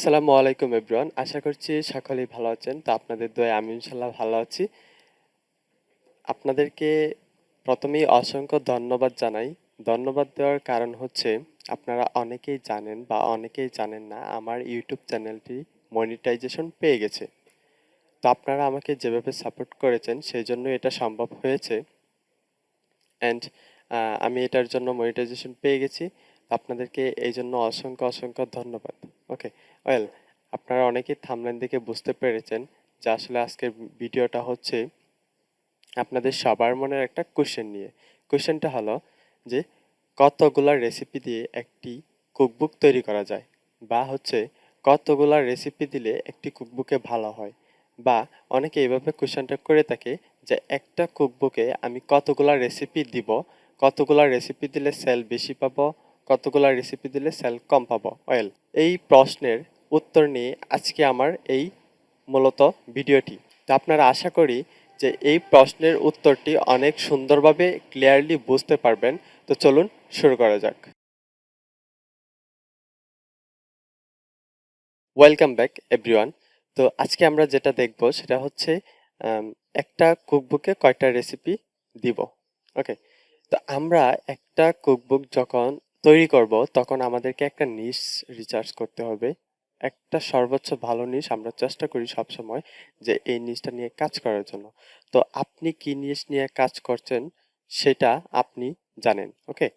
আসসালামু আলাইকুম এভরিওয়ান, আশা করছি সকলেই ভালো আছেন। তো আপনাদের দোয়ায় আমি ইনশাল্লাহ ভালো আছি। আপনাদেরকে প্রথমেই অসংখ্য ধন্যবাদ জানাই। ধন্যবাদ দেওয়ার কারণ হচ্ছে আপনারা অনেকেই জানেন বা অনেকেই জানেন না আমার ইউটিউব চ্যানেলটি মনিটাইজেশন পেয়ে গেছে। তো আপনারা আমাকে যেভাবে সাপোর্ট করেছেন সেই জন্য এটা সম্ভব হয়েছে। অ্যান্ড আমি এটার জন্য মনিটাইজেশন পেয়ে গেছি। আপনাদেরকে এই জন্য অসংখ্য অসংখ্য ধন্যবাদ। ওকে, ওয়েল, আপনারা অনেকেই থাম্বনেল দেখে বুঝতে পেরেছেন যে আসলে আজকের ভিডিওটা হচ্ছে আপনাদের সবার মনের একটা কোশ্চেন নিয়ে। কোশ্চেনটা হলো যে কতগুলা রেসিপি দিয়ে একটি কুকবুক তৈরি করা যায়, বা হচ্ছে কতগুলা রেসিপি দিলে একটি কুকবুকে ভালো হয়, বা অনেকে এইভাবে কোশ্চেনটা করে থাকে যে একটা কুকবুকে আমি কতগুলা রেসিপি দিব, কতগুলা রেসিপি দিলে সেল বেশি পাবো, কতগুলা রেসিপি দিলে সেল কম পাবো। ওয়েল, এই প্রশ্নের উত্তর নিয়ে আজকে আমার এই মূলত ভিডিওটি। তো আপনারা আশা করি যে এই প্রশ্নের উত্তরটি অনেক সুন্দরভাবে ক্লিয়ারলি বুঝতে পারবেন। তো চলুন শুরু করা যাক। Welcome back everyone. তো আজকে আমরা যেটা দেখব সেটা হচ্ছে আম, একটা কুকবুকে কয়টা রেসিপি দিব। ওকে, তো আমরা একটা কুকবুক যখন তৈরি করব তখন আমাদেরকে একটা নিশ রিসার্চ করতে হবে। একটা সর্বোচ্চ ভালো নিশ আমরা চেষ্টা করি সবসময় যে এই নিশটা নিয়ে কাজ করার জন্য। তো আপনি কি নিশ নিয়ে কাজ করছেন সেটা আপনি জানেন। ওকে,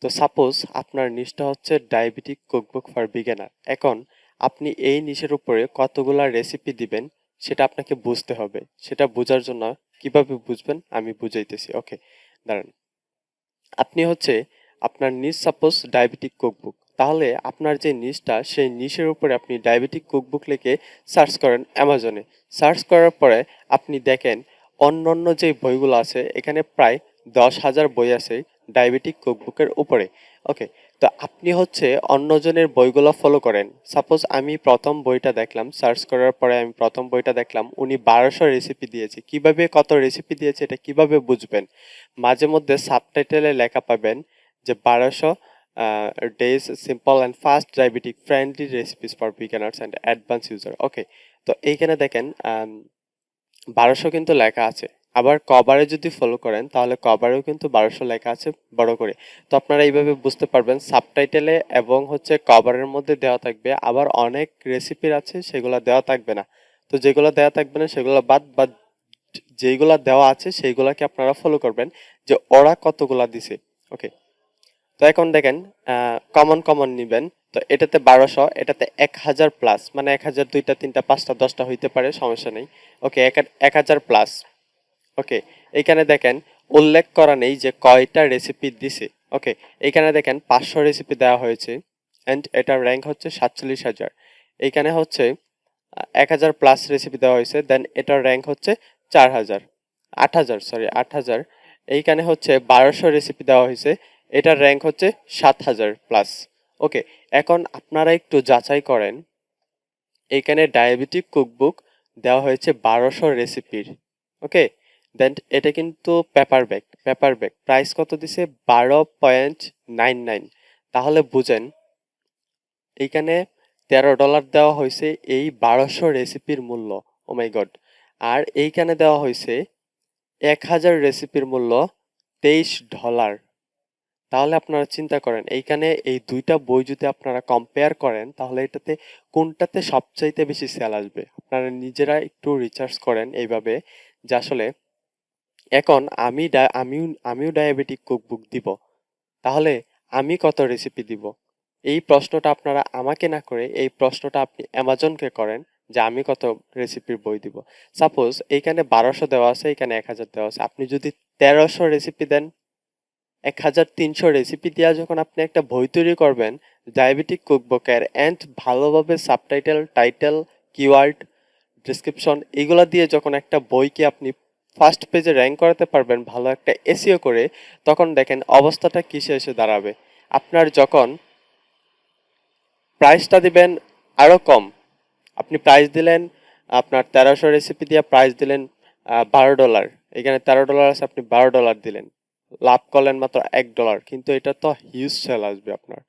তো সাপোজ আপনার নিশটা হচ্ছে ডায়াবেটিক কুকবুক ফর বিগিনার। এখন আপনি এই নিশের উপরে কতগুলা রেসিপি দিবেন সেটা আপনাকে বুঝতে হবে। সেটা বোঝার জন্য কিভাবে বুঝবেন আমি বুঝাইতেছি। ওকে, দাঁড়ান। আপনি হচ্ছে আপনার নিশ সাপোজ ডায়াবেটিক কুকবুক, তাহলে আপনার যে নিশটা সেই নিশের উপরে আপনি ডায়াবেটিক কুকবুক লিখে সার্চ করেন অ্যামাজনে। সার্চ করার পরে আপনি দেখেন অন্য অন্য যে বইগুলো আছে এখানে প্রায় 10,000 বই আছে ডায়াবেটিক কুকবুকের উপরে। ওকে, তো আপনি হচ্ছে অন্যজনের বইগুলো ফলো করেন। সাপোজ আমি প্রথম বইটা দেখলাম, সার্চ করার পরে আমি প্রথম বইটা দেখলাম উনি 1200 রেসিপি দিয়েছে। কিভাবে কত রেসিপি দিয়েছে এটা কিভাবে বুঝবেন? মাঝে মধ্যে সাবটাইটেলে লেখা পাবেন যে 1200 days simple and fast diabetic friendly recipes for beginners and advance user. Okay, তো এইখানে দেখেন 1200 কিন্তু লেখা আছে। আবার কভারে যদি ফলো করেন তাহলে কভারেও কিন্তু 1200 লেখা আছে বড় করে। তো আপনারা এইভাবে বুঝতে পারবেন সাবটাইটেলে এবং হচ্ছে কভারের মধ্যে দেওয়া থাকবে, আবার অনেক রেসিপির আছে সেগুলো দেওয়া থাকবে না। তো যেগুলো দেওয়া থাকবে না সেগুলো বাদ বাদ, যেইগুলা দেওয়া আছে সেইগুলাকে আপনারা ফলো করবেন যে ওরা কতগুলা দিছে। ওকে, তো এখন দেখেন কমন কমন নিবেন। তো এটাতে 1200, এটাতে 1000 প্লাস, মানে 1000 2টা 3টা 5টা 10টা হইতে পারে, সমস্যা নেই। ওকে, 1000 প্লাস। ওকে, এইখানে দেখেন উল্লেখ করা নেই যে কয়টা রেসিপি দিছে। ওকে, এইখানে দেখেন 500 রেসিপি দেওয়া হয়েছে অ্যান্ড এটার র্যাঙ্ক হচ্ছে 47,000। এইখানে হচ্ছে 1000 প্লাস রেসিপি দেওয়া হয়েছে, দেন এটার র্যাঙ্ক হচ্ছে 4000, 8000, সরি 8000। এইখানে হচ্ছে 1200 রেসিপি দেওয়া হয়েছে, এটার র্যাঙ্ক হচ্ছে 7000 প্লাস। ওকে, এখন আপনারা একটু যাচাই করেন, এইখানে ডায়াবেটিক কুকবুক দেওয়া হয়েছে 1200 রেসিপির। ওকে, দেন এটা কিন্তু পেপার ব্যাগ প্রাইস কত দিছে? 12.99। তাহলে বুঝেন এইখানে $13 দেওয়া হয়েছে এই 1200 রেসিপির মূল্য। ও মাই গড। আর এইখানে দেওয়া হয়েছে 1000 রেসিপির মূল্য $23। তাহলে আপনারা চিন্তা করেন এইখানে এই দুইটা বই যদি আপনারা কম্পেয়ার করেন তাহলে এটাতে কোনটাতে সবচাইতে বেশি সেল আসবে। আপনারা নিজেরা একটু রিসার্চ করেন এইভাবে যে আসলে এখন আমিও ডায়াবেটিক কুকবুক দিব, তাহলে আমি কত রেসিপি দিব? এই প্রশ্নটা আপনারা আমাকে না করে এই প্রশ্নটা আপনি অ্যামাজনকে করেন যে আমি কত রেসিপির বই দিব। সাপোজ এইখানে 1200 দেওয়া আছে, এখানে 1000 দেওয়া আছে, আপনি যদি 1300 রেসিপি দেন, 1300 রেসিপি দিয়া যখন আপনি একটা বই তৈরি করবেন ডায়াবেটিক কুকবুকের, এন্ড ভালোভাবে সাবটাইটেল, টাইটেল, কিওয়ার্ড, ডেসক্রিপশন এগুলা দিয়ে যখন একটা বইকে আপনি ফার্স্ট পেজে র্যাঙ্ক করাতে পারবেন ভালো একটা এসইও করে, তখন দেখেন অবস্থাটা কিসে এসে দাঁড়াবে। আপনার যখন প্রাইসটা দিবেন আরও কম, আপনি প্রাইস দিলেন আপনার 1300 রেসিপি দিয়ে প্রাইস দিলেন $12, এখানে $13 আছে, আপনি $12 দিলেন, লাভ করলেন মাত্র $1, কিন্তু এটা তো হিউজ সেল আসবে আপনার,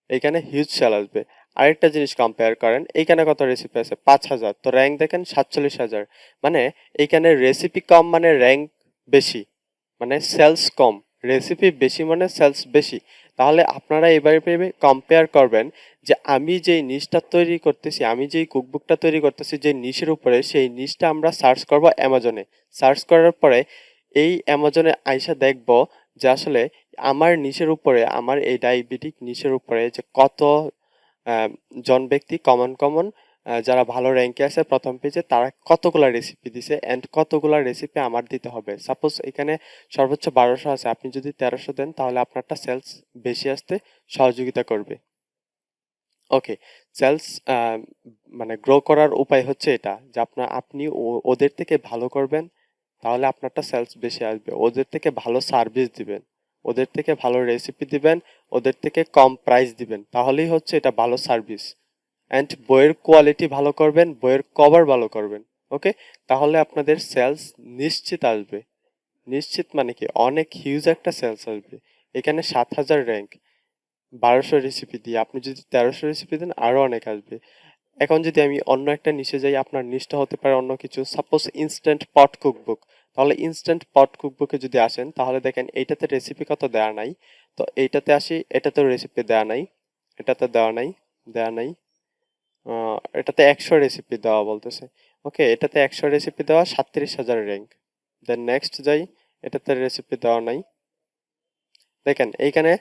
এখানে হিউজ সেল আসবে। আরেকটা জিনিস কম্পেয়ার করেন, এইখানে কত রেসিপি আছে? 5,000, তো র্যাঙ্ক দেখেন 47,000। মানে এইখানে রেসিপি কম মানে র্যাঙ্ক বেশি, মানে সেলস কম, রেসিপি বেশি মানে সেলস বেশি। তাহলে আপনারা এবারে কম্পেয়ার করবেন যে আমি যেই নিশটা তৈরি করতেছি, আমি যেই কুকবুকটা তৈরি করতেছি যে নিশের উপরে, সেই নিশটা আমরা সার্চ করব অ্যামাজনে। সার্চ করার পরে এই অ্যামাজনে আইসা দেখব যে আসলে আমার নিশের উপরে, আমার এই ডায়াবেটিক নিশের উপরে যে কত আহ, জন ব্যক্তি কমন কমন যারা ভালো র্যাঙ্কে আছে প্রথম পেজে, তারা কতগুলা রেসিপি দিছে এন্ড কতগুলা রেসিপি আমার দিতে হবে। সাপোজ এখানে সর্বোচ্চ 1200 আছে, আপনি যদি 1300 দেন তাহলে আপনারটা সেলস বেশি আসতে সহযোগিতা করবে। ওকে, সেলস মানে গ্রো করার উপায় হচ্ছে এটা যে আপনি ওদের থেকে ভালো করবেন, তাহলে আপনারটা সেলস বেশি আসবে। ওদের থেকে ভালো সার্ভিস দিবেন, ওদের থেকে ভালো রেসিপি দিবেন, ওদের থেকে কম প্রাইস দিবেন, তাহলেই হচ্ছে এটা ভালো সার্ভিস। অ্যান্ড বইয়ের কোয়ালিটি ভালো করবেন, বইয়ের কভার ভালো করবেন। ওকে, তাহলে আপনাদের সেলস নিশ্চিত আসবে। নিশ্চিত মানে কি, অনেক হিউজ একটা সেলস আসবে। এখানে 7,000 র্যাঙ্ক, 1200 রেসিপি দিয়ে আপনি যদি 1300 রেসিপি দেন আরো অনেক আসবে। এখন যদি আমি অন্য একটা নিশে যাই, আপনার নিশটা হতে পারে অন্য কিছু, সাপোজ ইনস্ট্যান্ট পট কুকবুক। তাহলে ইনস্ট্যান্ট পট কুকবুকে যদি আসেন তাহলে দেখেন এইটাতে রেসিপি কত দেওয়া নাই। তো এইটাতে আসি, এটাতেও রেসিপি দেওয়া নাই, এটাতে দেওয়া নাই, দেওয়া নাই। এটাতে 100 রেসিপি দেওয়া বলতেছে। ওকে, এটাতে 100 রেসিপি দেওয়া, 37,000 র্যাঙ্ক। দেন নেক্সট যাই, এটাতে রেসিপি দেওয়া নাই। দেখেন এইখানে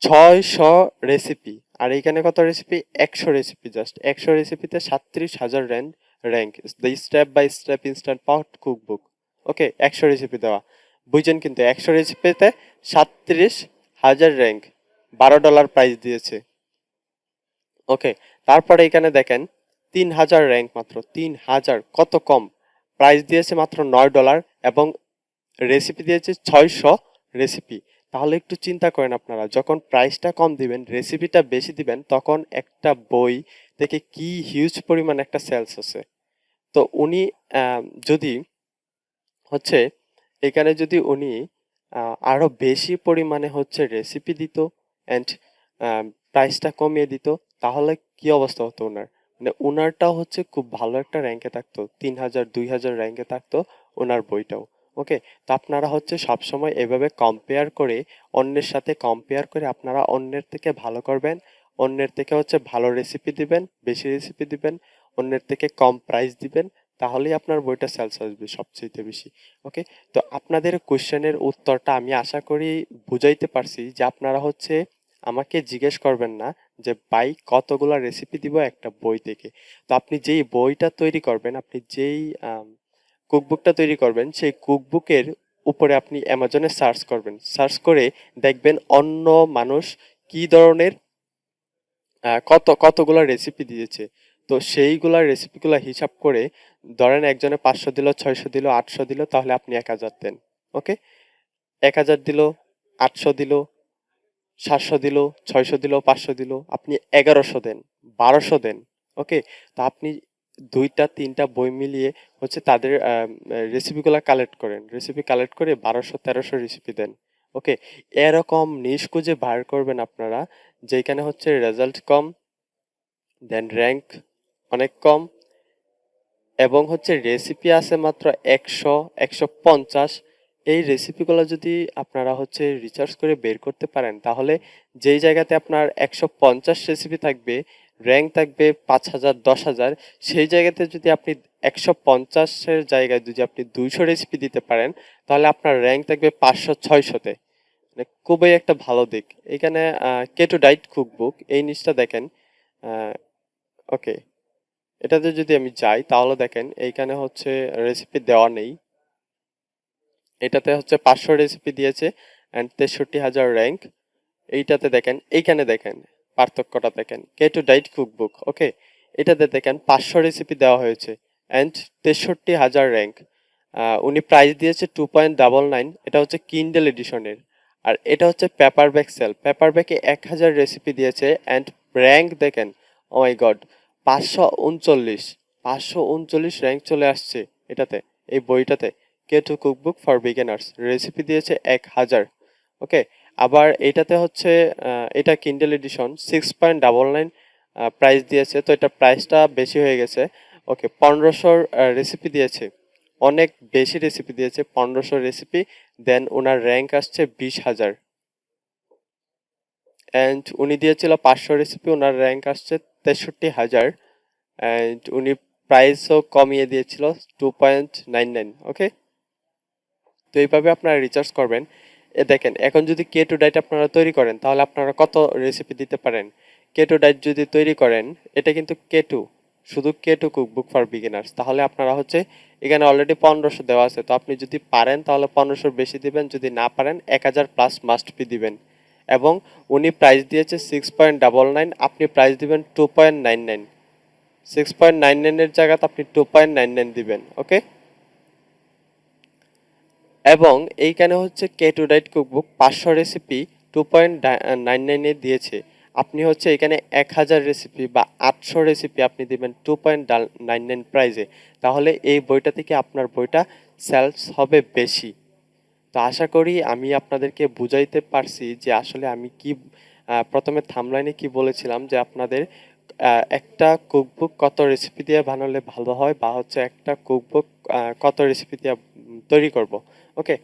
600 রেসিপি, আর এইখানে কত রেসিপি? 100 রেসিপি, জাস্ট 100 রেসিপিতে 37,000 rank. The step by step instant pot cookbook. Okay, 100 recipe দেওয়া, বুঝছেন? কিন্তু 100 রেসিপিতে 37,000 র্যাঙ্ক, $12 প্রাইস দিয়েছে। ওকে, তারপরে এখানে দেখেন 3,000 র্যাঙ্ক, মাত্র 3,000, কত কম। প্রাইস দিয়েছে মাত্র $9 এবং রেসিপি দিয়েছে 600 রেসিপি। তাহলে একটু চিন্তা করেন, আপনারা যখন প্রাইসটা কম দিবেন, রেসিপিটা বেশি দিবেন, তখন একটা বই থেকে কি হিউজ পরিমাণ একটা সেলস আছে। তো উনি যদি হচ্ছে এখানে যদি উনি আরো বেশি পরিমাণে হচ্ছে রেসিপি দিত অ্যান্ড প্রাইসটা কমিয়ে দিত, তাহলে কি অবস্থা হতো ওনার? মানে ওনারটাও হচ্ছে খুব ভালো একটা র্যাঙ্কে থাকতো, 3,000 2,000 র্যাঙ্কে থাকতো ওনার বইটাও। ওকে, তো আপনারা হচ্ছে সবসময় এভাবে কম্পেয়ার করে, অন্যের সাথে কম্পেয়ার করে আপনারা অন্যের থেকে ভালো করবেন। অন্যের থেকে হচ্ছে ভালো রেসিপি দিবেন, বেশি রেসিপি দিবেন, অন্যের থেকে কম প্রাইস দিবেন, তাহলেই আপনার বইটা সেলস আসবে সবচেয়ে বেশি। ওকে, তো আপনাদের কোশ্চেনের উত্তরটা আমি আশা করি বুঝাইতে পারছি, যে আপনারা হচ্ছে আমাকে জিজ্ঞেস করবেন না যে ভাই কতগুলা রেসিপি দিব একটা বই থেকে। তো আপনি যেই বইটা তৈরি করবেন, আপনি যেই কুকবুকটা তৈরি করবেন, সেই কুকবুকের উপরে আপনি অ্যামাজনে সার্চ করবেন। সার্চ করে দেখবেন অন্য মানুষ কি ধরনের কতগুলা রেসিপি দিয়েছে। তো সেইগুলা রেসিপিগুলা হিসাব করে, ধরেন একজনে 500 দিল, 600 দিল, 800 দিল, তাহলে আপনি 1,000 দেন। ওকে, 1,000 দিল, 800 দিল, 700 দিল, 600 দিল, 500 দিল, আপনি 1,100 দেন, 1,200 দেন। ওকে, তা আপনি দুইটা তিনটা বই মিলিয়ে হচ্ছে তাদের রেসিপিগুলা কালেক্ট করেন, রেসিপি কালেক্ট করে 1,200 1,300 রেসিপি দেন। ওকে, এরকম নিশ খুঁজে বার করবেন আপনারা, যেখানে হচ্ছে রেজাল্ট কম, দেন র্যাঙ্ক অনেক কম, এবং হচ্ছে রেসিপি আছে মাত্র 100 150। এই রেসিপিগুলো যদি আপনারা হচ্ছে রিসার্চ করে বের করতে পারেন, তাহলে যেই জায়গাতে আপনার 150 রেসিপি থাকবে, র্যাঙ্ক থাকবে 5,000 10,000, সেই জায়গাতে যদি আপনি 150-এর জায়গায় যদি আপনি 200 রেসিপি দিতে পারেন, তাহলে আপনার র্যাঙ্ক থাকবে 500 600-তে। মানে খুবই একটা ভালো দিক এখানে। কেটো ডাইট কুকবুক এই নিচটা দেখেন। ওকে, এটাতে যদি আমি যাই তাহলে দেখেন এইখানে হচ্ছে রেসিপি দেওয়া নেই। এটাতে হচ্ছে 500 রেসিপি দিয়েছে অ্যান্ড 63,000 র্যাঙ্ক। এইটাতে দেখেন, এইখানে দেখেন পার্থক্যটা দেখেন, কেটো ডাইট কুকবুক। ওকে, এটাতে দেখেন 500 রেসিপি দেওয়া হয়েছে অ্যান্ড 63,000 র্যাঙ্ক। উনি প্রাইস দিয়েছে 2.99, এটা হচ্ছে কিন্ডেল এডিশনের। আর এটা হচ্ছে পেপার ব্যাক সেল, পেপার ব্যাকে 1,000 রেসিপি দিয়েছে অ্যান্ড র্যাঙ্ক দেখেন, ও মাই গড, 539, 539 র্যাঙ্ক চলে আসছে এটাতে, এই বইটাতে। কেটো কুকবুক ফর বিগিনার্স, রেসিপি দিয়েছে 1,000। ওকে, আবার এটাতে হচ্ছে এটা কিন্ডেল এডিশন, 6.99 প্রাইস দিয়েছে, তো এটা প্রাইসটা বেশি হয়ে গেছে। ওকে, 1500 রেসিপি দিয়েছে, অনেক বেশি রেসিপি দিয়েছে, 1500 রেসিপি। দেন ওনার র্যাঙ্ক আসছে 20,000। অ্যান্ড উনি দিয়েছিল 500 রেসিপি, ওনার র্যাঙ্ক আসছে 63,000। অ্যান্ড উনি প্রাইসও কমিয়ে দিয়েছিল 2.99। ওকে, তো এইভাবে আপনারা রিচার্জ করবেন। দেখেন, এখন যদি K2 ডায়েট আপনারা তৈরি করেন তাহলে আপনারা কত রেসিপি দিতে পারেন। K2 ডায়েট যদি তৈরি করেন, এটা কিন্তু K2, শুধু K2 কুকবুক ফর বিগিনার্স, তাহলে আপনারা হচ্ছে এখানে অলরেডি 1500 দেওয়া আছে, তো আপনি যদি পারেন তাহলে 1500 বেশি দিবেন, যদি না পারেন 1000 প্লাস মাস্ট বি দিবেন। এবং উনি প্রাইস দিয়েছে 6.99, আপনি প্রাইস দিবেন 2.99। 6.99 এর জায়গাতে আপনি 2.99 দিবেন। ওকে, এবং এইখানে হচ্ছে K2 ডায়েট কুকবুক 500 রেসিপি 2.99 দিয়েছে, আপনি হচ্ছে এখানে 1000 রেসিপি বা 800 রেসিপি আপনি দিবেন 2.99 প্রাইজে, তাহলে এই বইটা থেকে আপনার বইটা সেলস হবে বেশি। তো আশা করি আমি আপনাদেরকে বুঝাইতে পারছি যে আসলে আমি কি প্রথমে থামলাইনে কি বলেছিলাম, যে আপনাদের একটা কুকবুক কত রেসিপি দিয়ে বানালে ভালো হয়, বা হচ্ছে একটা কুকবুক কত রেসিপি দিয়ে তৈরি করব। ওকে,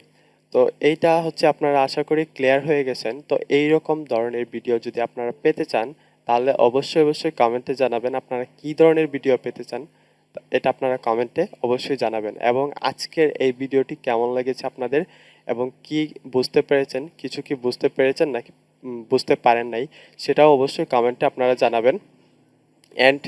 তো এইটা হচ্ছে আপনারা আশা করি ক্লিয়ার হয়ে গেছেন। তো এই রকম ধরনের ভিডিও যদি আপনারা পেতে চান তাহলে অবশ্যই অবশ্যই কমেন্টে জানাবেন আপনারা কি ধরনের ভিডিও পেতে চান। এটা আপনারা কমেন্টে অবশ্যই জানাবেন। এবং আজকের এই ভিডিওটি কেমন লেগেছে আপনাদের, এবং কি বুঝতে পেরেছেন, কিছু কি বুঝতে পেরেছেন নাকি বুঝতে পারেন নাই, সেটাও অবশ্যই কমেন্টে আপনারা জানাবেন। অ্যান্ড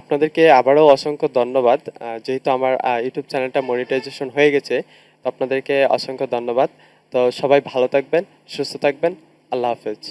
আপনাদেরকে আবারও অসংখ্য ধন্যবাদ, যেহেতু আমার ইউটিউব চ্যানেলটা মনিটাইজেশন হয়ে গেছে, তো আপনাদেরকে অসংখ্য ধন্যবাদ। তো সবাই ভালো থাকবেন, সুস্থ থাকবেন, আল্লাহ হাফেজ।